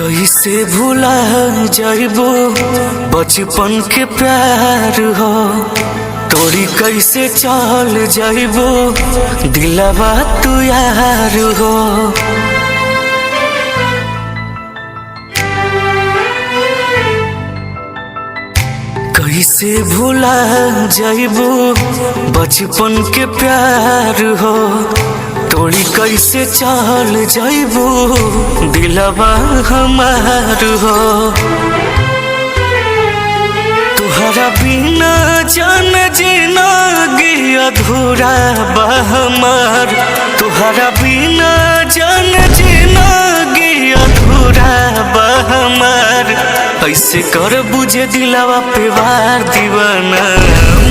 कैसे भूला जाइबो बचपन के प्यार हो। तोरी कैसे चल जाइबो दिलवा तू यार हो। कैसे भूला जाइबो बचपन के प्यार हो। तोड़ी कैसे चल जाइबो दिलवा हमार हो। तुहरा बिना जान जिंदगी अधूरा बा हमार। तुहरा बिना जान जिंदगी अधूरा बा हमार। ऐसे कर बुझे दिलवा पे वार दीवाना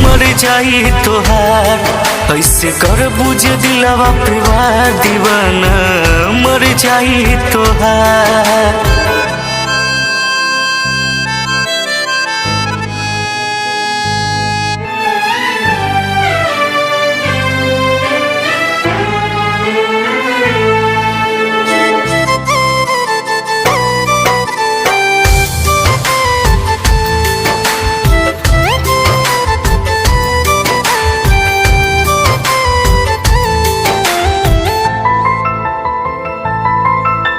मर जाई तोहार। ऐसे कर बुझे दिलवा पे वार दीवाना मर जाई तोहार।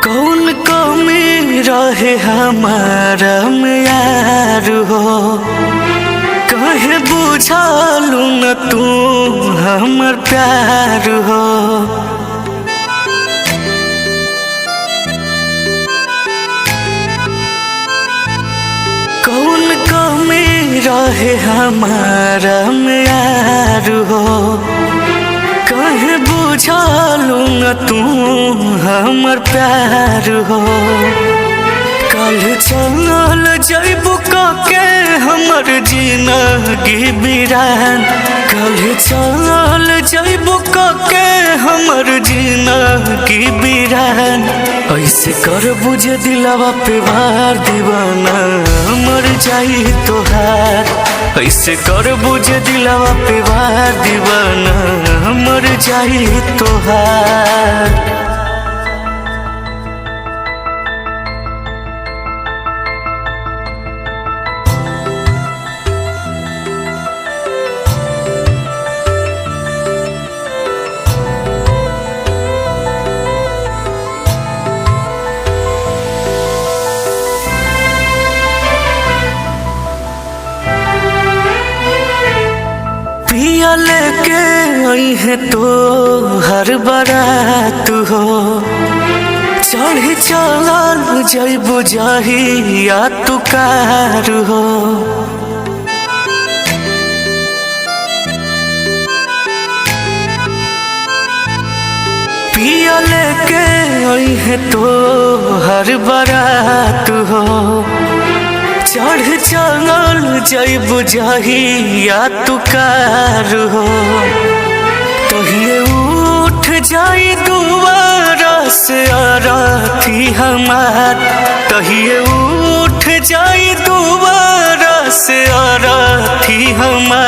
कौन कमी रहे हमारा में यार हो। कहे बुझालू न तू हमर प्यार हो। कौन कमी रहे हमारा में यार हो। कहे बुझालू न तू हमर प्यार हो। कल चल जइबू के हमर जिंदगी बिरान। कल चल जइबू के हमर जिंदगी बिरान। ऐसे कर बुझे दिलवा पे वार दीवाना मर जाई तोहार। ऐसे कर बुझे दिलवा पे वार दीवाना मर जाई तोहार। पिया लेके आई है तो हर बारात हो। चढ़ी चल जइबू जाही या तू कार हो। पिया लेके आई है तो हर बारात हो। चढ़ चल जइबू जाही या तू कार हो। तहिए उठ जाई दुआरा से आरती हमार। तहिए उठ जाई दुआरा से आरती हमार।